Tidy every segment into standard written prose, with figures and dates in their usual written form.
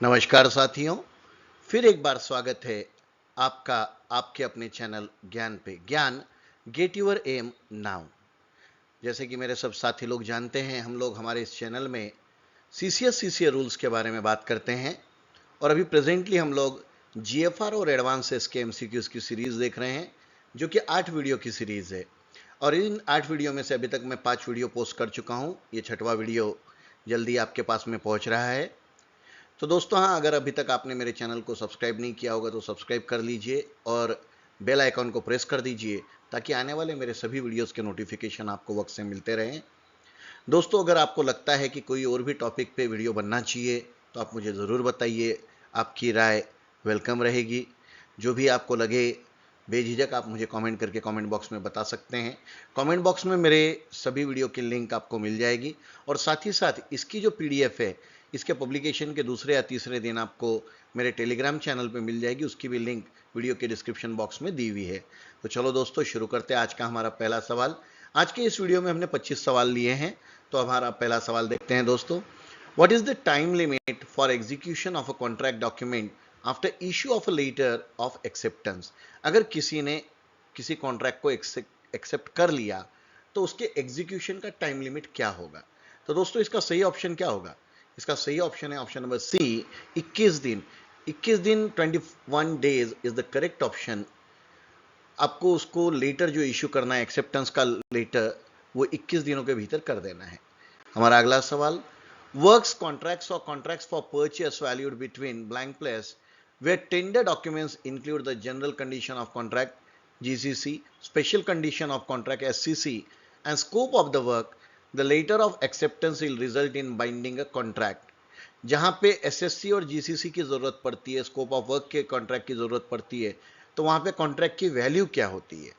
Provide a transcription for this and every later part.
नमस्कार साथियों, फिर एक बार स्वागत है आपका आपके अपने चैनल ज्ञान पे। ज्ञान गेट योर एम नाउ। जैसे कि मेरे सब साथी लोग जानते हैं, हम लोग हमारे इस चैनल में सीसीएस रूल्स के बारे में बात करते हैं और अभी प्रेजेंटली हम लोग जीएफआर और एडवांस एसके एमसीक्यूज की सीरीज देख रहे हैं, जो कि 8 वीडियो की सीरीज है। और इन 8 वीडियो में से अभी तक मैं 5 वीडियो पोस्ट कर चुका हूं। ये 6वां वीडियो जल्दी आपके पास में पहुंच रहा है। तो दोस्तों, हाँ, अगर अभी तक आपने मेरे चैनल को सब्सक्राइब नहीं किया होगा तो सब्सक्राइब कर लीजिए और बेल आइकॉन को प्रेस कर दीजिए, ताकि आने वाले मेरे सभी वीडियोस के नोटिफिकेशन आपको वक्त से मिलते रहें। दोस्तों, अगर आपको लगता है कि कोई और भी टॉपिक पे वीडियो बनना चाहिए तो आप मुझे ज़रूर बताइए। आपकी राय वेलकम रहेगी। जो भी आपको लगे, बेझिझक आप मुझे कमेंट करके कमेंट बॉक्स में बता सकते हैं। कमेंट बॉक्स में मेरे सभी वीडियो की लिंक आपको मिल जाएगी और साथ ही साथ इसकी जो पीडीएफ है, इसके पब्लिकेशन के दूसरे या तीसरे दिन आपको मेरे टेलीग्राम चैनल पे मिल जाएगी। उसकी भी लिंक वीडियो के डिस्क्रिप्शन बॉक्स में दी हुई है। तो चलो दोस्तों, शुरू करते हैं आज का हमारा पहला सवाल। आज के इस वीडियो में हमने 25 सवाल लिए हैं, तो हमारा पहला सवाल देखते हैं दोस्तों। What is the time limit for execution of a contract document after issue of a letter of acceptance? अगर किसी ने किसी कॉन्ट्रैक्ट को एक्सेप्ट कर लिया तो उसके एग्जीक्यूशन का टाइम लिमिट क्या होगा? तो दोस्तों, इसका सही ऑप्शन क्या होगा? इसका सही ऑप्शन है ऑप्शन नंबर सी, 21 दिन। 21 दिन, 21 days is the correct option. आपको उसको लेटर जो इश्यू करना है, एक्सेप्टेंस का लेटर, वो 21 दिनों के भीतर कर देना है। हमारा अगला सवाल, वर्क्स कॉन्ट्रैक्ट्स और contracts for purchase valued between blank place where tender documents include the general condition of contract GCC, special condition of contract SCC, and scope of the work, the letter of acceptance will result in binding a contract. जहां पे SSC और GCC की जरूरत पड़ती है, scope of work के contract की जरूरत पड़ती है, तो वहां पे कॉन्ट्रैक्ट की वैल्यू क्या होती है?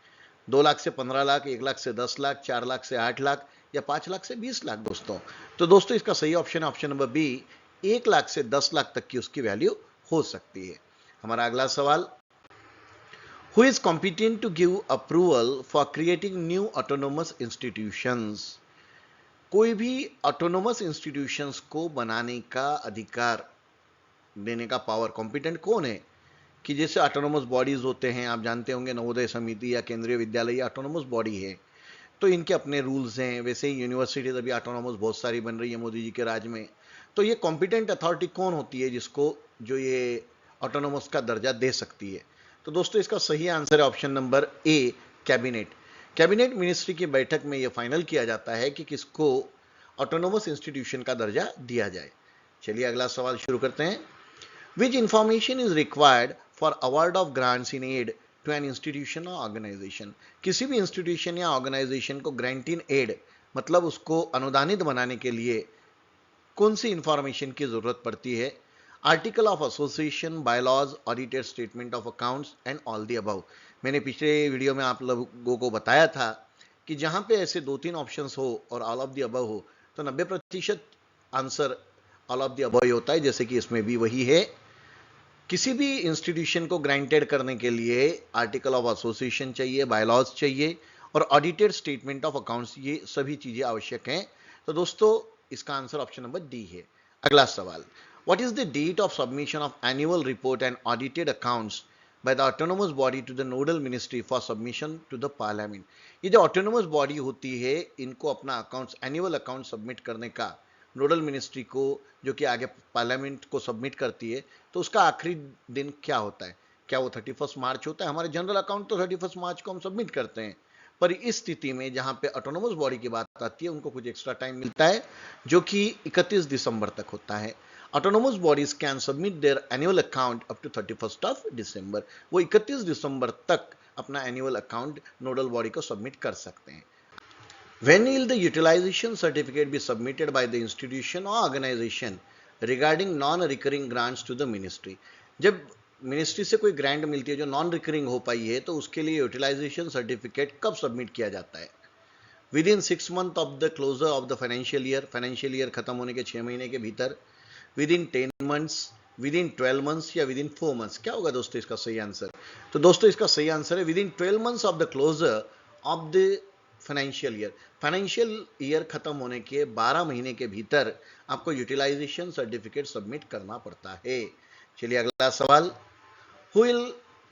2 लाख से 15 लाख, 1 लाख से 10 लाख, 4 लाख से 8 लाख या 5 लाख से 20 लाख दोस्तों? तो दोस्तों, इसका सही ऑप्शन है ऑप्शन नंबर बी, 1 लाख से 10 लाख तक की उसकी वैल्यू हो सकती है। हमारा अगला सवाल, who is competent to give approval for creating new autonomous institutions? कोई भी ऑटोनोमस इंस्टीट्यूशंस को बनाने का अधिकार देने का पावर, कॉम्पिटेंट कौन है? कि जैसे ऑटोनोमस बॉडीज होते हैं, आप जानते होंगे, नवोदय समिति या केंद्रीय विद्यालय ऑटोनोमस बॉडी है, तो इनके अपने रूल्स हैं। वैसे ही यूनिवर्सिटीज अभी ऑटोनोमस बहुत सारी बन रही है मोदी जी के राज में। तो ये कॉम्पिटेंट अथॉरिटी कौन होती है जिसको जो ये ऑटोनोमस का दर्जा दे सकती है? तो दोस्तों, इसका सही आंसर है option number A, cabinet. Cabinet ministry की बैठक में यह फाइनल किया जाता है कि किसको ऑटोनोमस इंस्टीट्यूशन का दर्जा दिया जाए। चलिए अगला सवाल शुरू करते हैं। Which information is required for award of grants in aid to an institution or organization? किसी भी इंस्टीट्यूशन या ऑर्गेनाइजेशन को ग्रांट इन एड, मतलब उसको अनुदानित बनाने के लिए कौन सी इंफॉर्मेशन की जरूरत पड़ती है? Article of association, bylaws, audited statement of accounts and all the above. मैंने पिछले वीडियो में आप लोगों को बताया था कि जहां पे ऐसे 2-3 ऑप्शंस हो और ऑल ऑफ दी अबव हो, तो 90% answer all of the above ही होता है, जैसे कि इसमें भी वही है। किसी भी इंस्टीट्यूशन को ग्रांटेड करने के लिए आर्टिकल ऑफ एसोसिएशन चाहिए, बायलॉज चाहिए और ऑडिटेड स्टेटमेंट ऑफ अकाउंट्स, ये सभी चीजें आवश्यक हैं। तो दोस्तों, इसका आंसर ऑप्शन नंबर डी है। अगला सवाल, what is the date of submission of annual report and audited accounts by the autonomous body to the nodal ministry for submission to the parliament? ये जो ऑटोनोमस बॉडी होती है, इनको अपना accounts, annual account submit करने का nodal ministry को, जो कि आगे पार्लियामेंट को सबमिट करती है, तो उसका आखिरी दिन क्या होता है? क्या वो 31 मार्च होता है? हमारे जनरल अकाउंट तो 31 मार्च को हम सबमिट करते हैं, पर इस स्थिति में जहां पे ऑटोनोमस बॉडी की बात आती है, उनको कुछ एक्स्ट्रा टाइम मिलता है, जो कि 31 दिसंबर तक होता है। Autonomous bodies can submit their annual account up to 31 of December. वो 31 दिसंबर तक अपना एनुअल अकाउंट नोडल बॉडी को सबमिट कर सकते हैं। When will the utilization certificate be submitted by the institution or organization regarding non-recurring grants to the ministry? जब ministry से कोई ग्रांट मिलती है जो नॉन रिकरिंग हो पाई है, तो उसके लिए यूटिलाइजेशन सर्टिफिकेट कब सबमिट किया जाता है? Within 6 month of the closure of the financial year खत्म होने के 6 महीने के भीतर, within 10 months, within 12 months या विद इन 4 मंथ्स? क्या होगा दोस्तों इसका सही आंसर? तो दोस्तों, इसका सही आंसर है within 12 months of the closure of the financial year खत्म होने के 12 महीने के भीतर आपको यूटिलाइजेशन सर्टिफिकेट सबमिट करना पड़ता है। चलिए अगला सवाल, who will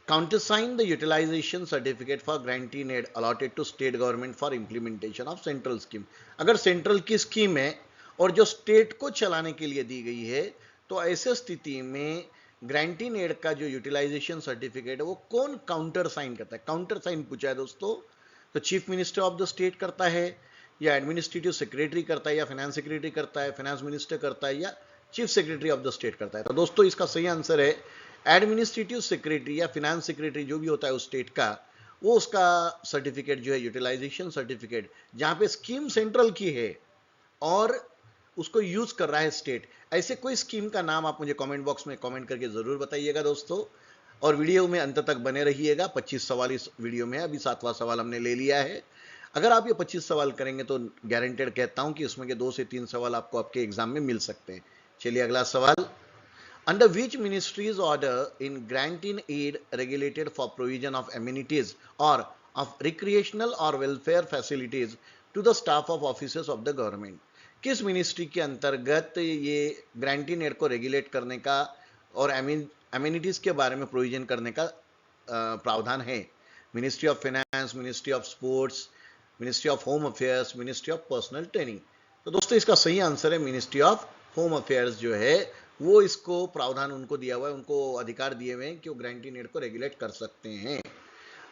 countersign the utilization certificate for granting aid allotted to state government for implementation of central scheme। अगर सेंट्रल की स्कीम है और जो स्टेट को चलाने के लिए दी गई है, तो ऐसे स्थिति में ग्रांटिंग एड का जो यूटिलाइजेशन सर्टिफिकेट है वो कौन काउंटर साइन करता है? काउंटर साइन पूछा है दोस्तों, तो chief minister of the state करता है, या एडमिनिस्ट्रेटिव सेक्रेटरी करता है, या फाइनेंस सेक्रेटरी करता है, फाइनेंस मिनिस्टर करता है, या chief secretary of the state करता है। तो दोस्तों इसका सही आंसर है एडमिनिस्ट्रेटिव सेक्रेटरी या फाइनेंस सेक्रेटरी जो भी होता है उस स्टेट का, वो उसका सर्टिफिकेट जो है यूटिलाइजेशन सर्टिफिकेट, जहां पे स्कीम सेंट्रल की है और उसको यूज कर रहा है स्टेट, ऐसे कोई स्कीम का नाम आप मुझे कमेंट बॉक्स में कमेंट करके जरूर बताइएगा दोस्तों, और वीडियो में अंत तक बने रहिएगा। 25 सवाल इस वीडियो में, अभी 7वां सवाल हमने ले लिया है। अगर आप ये 25 सवाल करेंगे तो गारंटेड कहता हूं कि उसमें के 2 से 3 सवाल आपको आपके एग्जाम में मिल सकते हैं। चलिए अगला सवाल, under which ministry's order in granting aid regulated for provision of amenities or of recreational or welfare facilities to the staff of offices of the government। किस मिनिस्ट्री के अंतर्गत ये ग्रांटिंग एड को रेगुलेट करने का और एमिनिटीज के बारे में प्रोविजन करने का प्रावधान है? Ministry of finance, ministry of sports, ministry of home affairs, ministry of personal training. तो दोस्तों इसका सही आंसर है मिनिस्ट्री ऑफ होम अफेयर्स जो है वो इसको प्रावधान उनको दिया हुआ है, उनको अधिकार दिए हुए हैं कि वो ग्रांटिंग एड को रेगुलेट कर सकते हैं।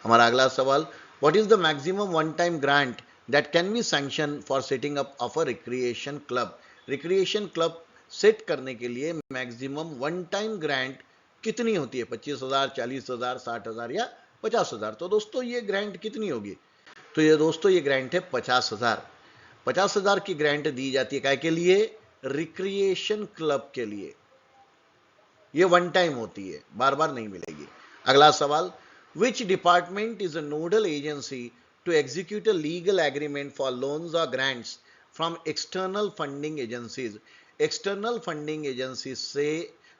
हमारा अगला सवाल, what is the maximum one time grant that can be sanction for setting up of a recreation club. Recreation club set करने के लिए मैक्सिमम वन टाइम ग्रांट कितनी होती है? 25,000, 40,000, 60,000 या 50,000। तो दोस्तों ये ग्रांट कितनी होगी? तो ये दोस्तों ये ग्रांट है 50,000। 50,000 की ग्रांट दी जाती है काय के लिए? रिक्रिएशन क्लब के लिए। ये वन टाइम होती है, बार बार नहीं मिलेगी। अगला सवाल, which department is a nodal agency to execute a legal agreement for loans और grants from external funding agencies. External funding agency से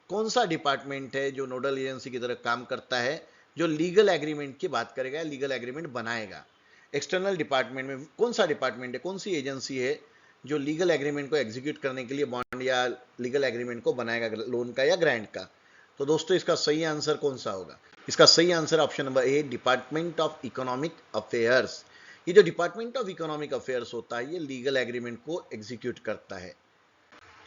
कौन सा डिपार्टमेंट है जो नोडल एजेंसी की तरह काम करता है, जो लीगल एग्रीमेंट की बात करेगा, लीगल एग्रीमेंट बनाएगा? एक्सटर्नल डिपार्टमेंट में कौन सा डिपार्टमेंट है, कौन सी एजेंसी है जो लीगल एग्रीमेंट को एग्जीक्यूट करने के लिए बॉन्ड या लीगल एग्रीमेंट को बनाएगा, लोन का या ग्रांट का? तो दोस्तों इसका सही आंसर कौन सा होगा? इसका सही answer option number A, department of economic affairs. ये जो डिपार्टमेंट ऑफ इकोनॉमिक अफेयर्स होता है ये लीगल एग्रीमेंट को एग्जीक्यूट करता है।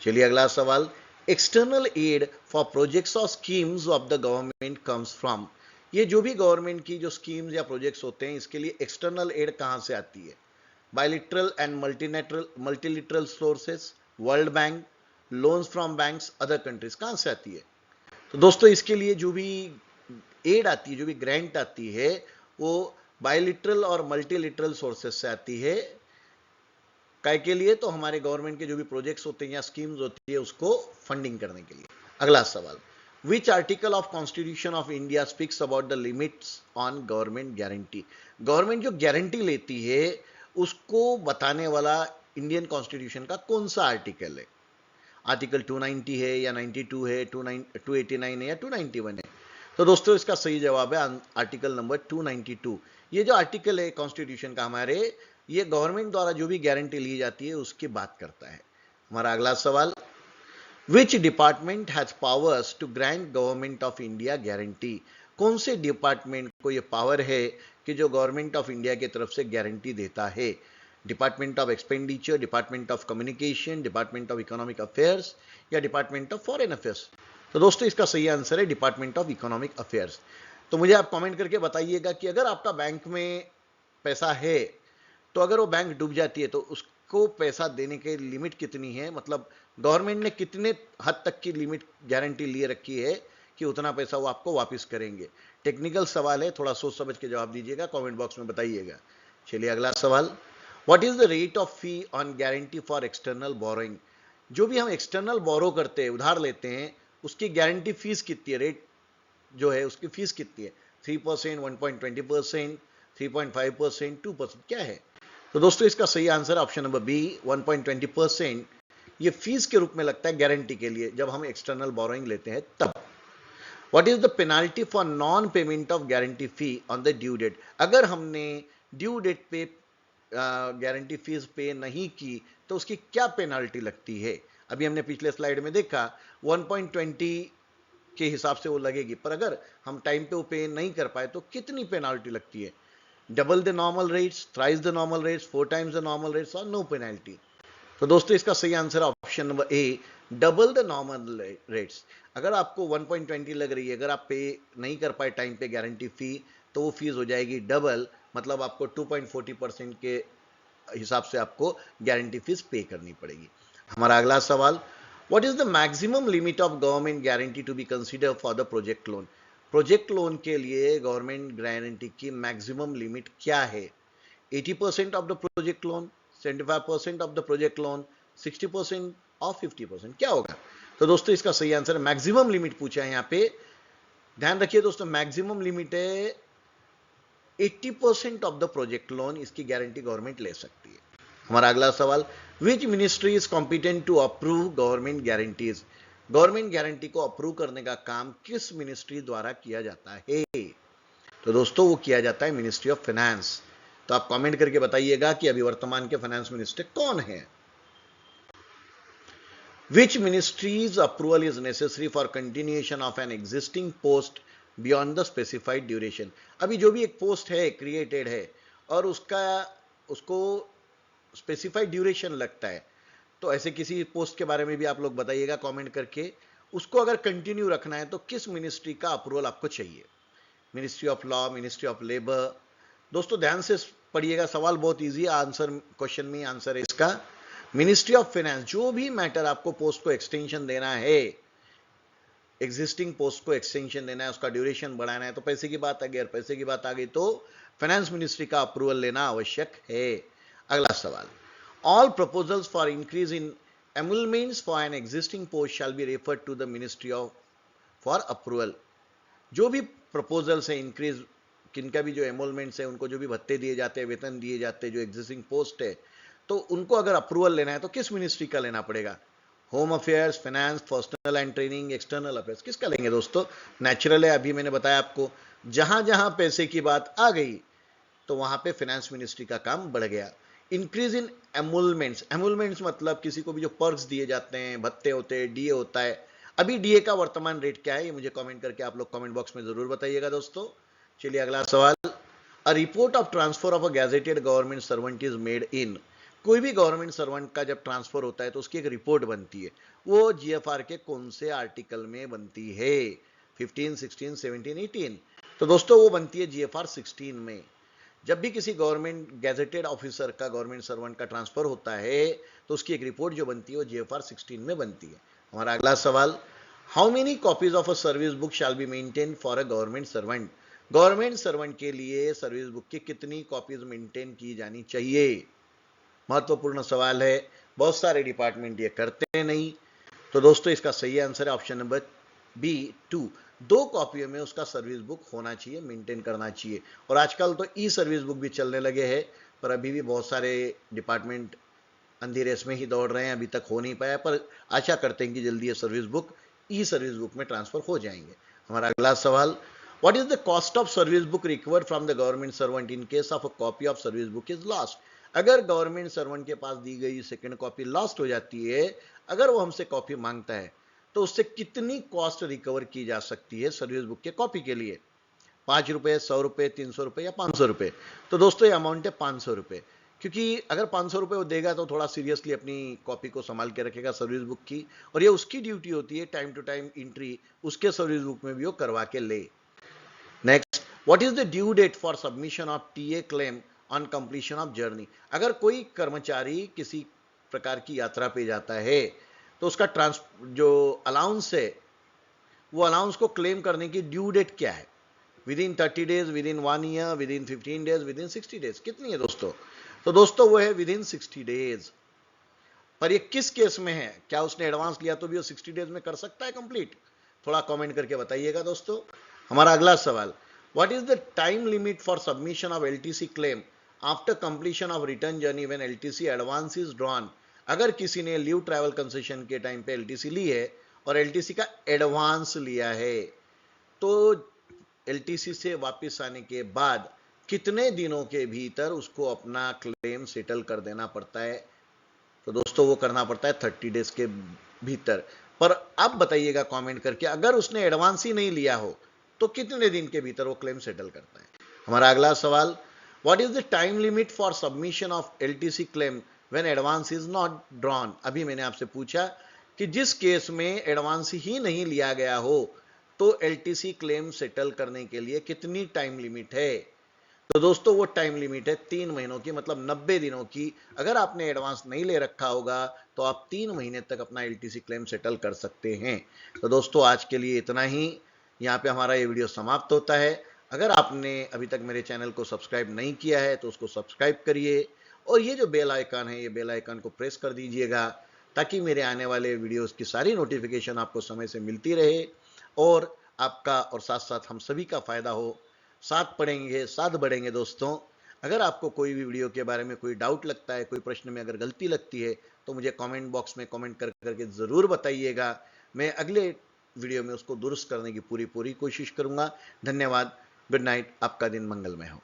चलिए अगला सवाल, एक्सटर्नल एड फॉर प्रोजेक्ट्स और schemes of the government comes from. ये जो भी गवर्नमेंट की जो स्कीम्स या प्रोजेक्ट्स होते हैं इसके लिए एक्सटर्नल एड कहां से आती है? Bilateral and multilateral sources, world bank, loans from banks, other countries, कहां से आती है? तो दोस्तों इसके लिए जो भी एड आती है, जो भी ग्रांट आती है, वो बायलिटरल और मल्टीलिटरल सोर्सेस से आती है। काय के लिए? तो हमारे गवर्नमेंट के जो भी प्रोजेक्ट्स होते हैं या स्कीम्स होती है उसको फंडिंग करने के लिए। अगला सवाल, which article of constitution of India speaks about the limits on government guarantee. Government जो गारंटी लेती है उसको बताने वाला इंडियन कॉन्स्टिट्यूशन का कौन सा आर्टिकल है? आर्टिकल 290 है या 92 है, 289 है या 291 है? तो दोस्तों इसका सही जवाब है आर्टिकल नंबर 292। ये जो आर्टिकल है कॉन्स्टिट्यूशन का हमारे, ये गवर्नमेंट द्वारा जो भी गारंटी ली जाती है उसकी बात करता है। हमारा अगला सवाल, which department has powers to grant government of India guarantee. कौन से डिपार्टमेंट को यह पावर है कि जो गवर्नमेंट ऑफ इंडिया की तरफ से गारंटी देता है? Department of expenditure, department of communication, department of economic affairs या डिपार्टमेंट ऑफ फॉरेन अफेयर्स? तो दोस्तों इसका सही आंसर है डिपार्टमेंट ऑफ इकोनॉमिक अफेयर्स। तो मुझे आप कमेंट करके बताइएगा कि अगर आपका बैंक में पैसा है तो अगर वो बैंक डूब जाती है तो उसको पैसा देने के लिमिट कितनी है, मतलब गवर्नमेंट ने कितने हद तक की लिमिट गारंटी लिए रखी है कि उतना पैसा वो आपको वापस करेंगे? टेक्निकल सवाल है, थोड़ा सोच समझ के जवाब दीजिएगा, कमेंट बॉक्स में बताइएगा। चलिए अगला सवाल, what is the rate of fee on guarantee for external borrowing. जो भी हम एक्सटर्नल बोरो करते हैं, उधार लेते हैं, उसकी गारंटी फीस कितनी है? रेट जो है उसकी फीस कितनी है? 3%, 1.20%, 3.5%, 2%, क्या है? तो दोस्तों इसका सही आंसर ऑप्शन नंबर बी, 1.20%। ये फीस के रूप में लगता है गारंटी के लिए जब हम एक्सटर्नल बोरोइंग लेते हैं तब। What is the penalty for non payment of guarantee fee on the due date. अगर हमने ड्यू डेट पे गारंटी फीस पे नहीं की तो उसकी क्या पेनाल्टी लगती है। अभी हमने पिछले स्लाइड में देखा 1.20 के हिसाब से वो लगेगी, पर अगर हम टाइम पे वो पे नहीं कर पाए तो कितनी पेनाल्टी लगती है। Double the normal rates, thrice the normal rates, 4 times the normal rates और नो पेनाल्टी। तो दोस्तों इसका सही आंसर है option number A, double the normal rates. अगर आपको 1.20 लग रही है, अगर आप पे नहीं कर पाए टाइम पे गारंटी फी, तो वो फीस हो जाएगी डबल, मतलब आपको 2.40% के हिसाब से आपको गारंटी फीस पे करनी पड़ेगी। हमारा अगला सवाल, what is the maximum limit of government guarantee to be consider for the project loan. Project loan के लिए गवर्नमेंट गारंटी की मैक्सिमम लिमिट क्या है। 80% of the project loan, 75% of the project loan, 60% और 50%, क्या होगा। तो दोस्तों इसका सही आंसर है मैक्सिमम लिमिट पूछा है यहाँ पे। ध्यान रखिए दोस्तों, मैक्सिमम लिमिट है 80% ऑफ द प्रोजेक्ट लोन, इसकी गारंटी गवर्नमेंट ले सकती है। हमारा अगला सवाल, which ministry is competent to approve government guarantees. Government guarantee को अप्रूव करने का काम किस मिनिस्ट्री द्वारा किया जाता है। तो दोस्तों वो किया जाता है मिनिस्ट्री ऑफ फाइनेंस। तो आप कमेंट करके बताइएगा कि अभी वर्तमान के फाइनेंस मिनिस्टर कौन है। Which ministry's approval is necessary for continuation of an existing post beyond the specified duration. अभी जो भी एक पोस्ट है क्रिएटेड है और उसको स्पेसिफाइड ड्यूरेशन लगता है, तो ऐसे किसी पोस्ट के बारे में भी आप लोग बताइएगा कमेंट करके। उसको अगर कंटिन्यू रखना है तो किस मिनिस्ट्री का अप्रूवल आपको चाहिए। Ministry of law, ministry of labour. दोस्तों ध्यान से पढ़िएगा, सवाल बहुत इजी है, आंसर क्वेश्चन में आंसर है इसका। मिनिस्ट्री ऑफ फाइनेंस, जो भी मैटर आपको पोस्ट को एक्सटेंशन देना है, एग्जिस्टिंग पोस्ट को एक्सटेंशन देना है, उसका ड्यूरेशन बढ़ाना है, तो पैसे की बात आ गई, और पैसे की बात आ गई तो फाइनेंस मिनिस्ट्री का अप्रूवल लेना आवश्यक है। अगला सवाल, all proposals for increase in emoluments for an existing post shall be referred to the ministry of for approval. जो भी प्रपोजल्स है इंक्रीज, किनका भी जो एमोलमेंट्स है, उनको जो भी भत्ते दिए जाते हैं, वेतन दिए जाते हैं, जो एग्जिस्टिंग पोस्ट है, तो उनको अगर अप्रूवल लेना है तो किस मिनिस्ट्री का लेना पड़ेगा। Home affairs, finance, personal and training, external affairs, किसका लेंगे दोस्तों। नेचुरल है, अभी मैंने बताया आपको, जहां जहां पैसे की बात आ गई तो वहां पे फाइनेंस मिनिस्ट्री का काम बढ़ गया। इंक्रीज इन एमुलमेंट्स, एमुलमेंट्स मतलब किसी को भी जो पर्क्स दिए जाते हैं, भत्ते होते हैं, डीए होता है। अभी डीए का वर्तमान रेट क्या है ये मुझे कमेंट करके आप लोग कमेंट बॉक्स में जरूर बताइएगा दोस्तों। चलिए अगला सवाल, a report of transfer of a gazetted government servant is made in. कोई भी गवर्नमेंट सर्वेंट का जब ट्रांसफर होता है तो उसकी एक रिपोर्ट बनती है, वो जीएफआर के कौन से आर्टिकल में बनती है। 15, 16, 17, 18। तो दोस्तों वो बनती है जीएफआर 16 में। जब भी किसी गवर्नमेंट गैजेटेड ऑफिसर का, गवर्नमेंट सर्वेंट का ट्रांसफर होता है तो उसकी एक रिपोर्ट जो बनती है वो जीएफआर 16 में बनती है। हमारा अगला सवाल, how many copies of a service book shall be maintain for a government servant. Government servant के लिए सर्विस बुक की कितनी कॉपीज मेंटेन की जानी चाहिए। महत्वपूर्ण सवाल है, बहुत सारे डिपार्टमेंट ये करते नहीं। तो दोस्तों इसका सही आंसर है ऑप्शन नंबर बी, 2। 2 कॉपियों में उसका सर्विस बुक होना चाहिए, मेंटेन करना चाहिए। और आजकल तो ई सर्विस बुक भी चलने लगे हैं, पर अभी भी बहुत सारे डिपार्टमेंट अंधी रेस में ही दौड़ रहे हैं, अभी तक हो नहीं पाया, पर आशा करते हैं कि जल्दी ये सर्विस बुक ई सर्विस बुक में ट्रांसफर हो जाएंगे। हमारा अगला सवाल, what is the cost of service book recovered from the government servant in case of a copy of service book is lost. अगर गवर्नमेंट सर्वेंट के पास दी गई सेकंड कॉपी लॉस्ट हो जाती है, अगर वो हमसे कॉपी मांगता है तो उससे कितनी कॉस्ट रिकवर की जा सकती है सर्विस बुक के कॉपी के लिए। 5 रुपए, 100 रुपए, 300 रुपए या 500 रुपए। तो दोस्तों ये अमाउंट है 500 रुपए, क्योंकि अगर 500 रुपए वो देगा तो थोड़ा सीरियसली अपनी कॉपी को संभाल के रखेगा सर्विस बुक की, और ये उसकी ड्यूटी होती है टाइम टू टाइम एंट्री उसके सर्विस बुक में भी वो करवा के ले। Next, what is the due date for submission of TA claim on completion of journey. अगर कोई कर्मचारी किसी प्रकार की यात्रा पे जाता है तो उसका जो अलाउंस है, वो अलाउंस को क्लेम करने की ड्यू डेट क्या है। With in 30 days, with in 1 year, with in 15 days, with in 60 days, कितनी है दोस्तों। तो दोस्तों वो है विद इन 60 डेज। पर ये किस केस में है, क्या उसने एडवांस लिया तो भी वो 60 डेज में कर सकता है कंप्लीट। थोड़ा कमेंट करके बताइएगा दोस्तों। हमारा अगला सवाल, what is the time limit for submission of LTC claim after completion of return journey when LTC advance is drawn. अगर किसी ने लीव ट्रैवल कंसेशन के टाइम पे एलटीसी ली है और एलटीसी का एडवांस लिया है, तो एलटीसी से वापस आने के बाद कितने दिनों के भीतर उसको अपना क्लेम सेटल कर देना पड़ता है? तो दोस्तों वो करना पड़ता है 30 डेज के भीतर। पर आप बताइएगा कमेंट करके, अगर उसने एडवांस ही नहीं लिया हो तो कितने दिन के भीतर वो क्लेम सेटल करता है? हमारा अगला सवाल, what is the time limit for submission of LTC claim when advance is not drawn? अभी मैंने आपसे पूछा कि जिस केस में एडवांस ही नहीं लिया गया हो तो एलटीसी क्लेम सेटल करने के लिए कितनी टाइम लिमिट है? तो दोस्तों वो टाइम लिमिट है 3 महीनों की, मतलब 90 दिनों की। अगर आपने एडवांस नहीं ले रखा होगा तो आप 3 महीने तक अपना एलटीसी क्लेम सेटल कर सकते हैं। तो दोस्तों आज के लिए इतना ही, यहाँ पे हमारा ये वीडियो समाप्त होता है। अगर आपने अभी तक मेरे चैनल को सब्सक्राइब नहीं किया है तो उसको सब्सक्राइब करिए, और ये जो बेल आइकन है, ये बेल आइकन को प्रेस कर दीजिएगा ताकि मेरे आने वाले वीडियोस की सारी नोटिफिकेशन आपको समय से मिलती रहे और आपका और साथ साथ हम सभी का फायदा हो। साथ पढ़ेंगे साथ बढ़ेंगे दोस्तों। अगर आपको कोई भी वीडियो के बारे में कोई डाउट लगता है, कोई प्रश्न में अगर गलती लगती है तो मुझे कमेंट बॉक्स में कमेंट करके ज़रूर बताइएगा। मैं अगले वीडियो में उसको दुरुस्त करने की पूरी कोशिश करूंगा। धन्यवाद। Good night. आपका दिन मंगलमय हो।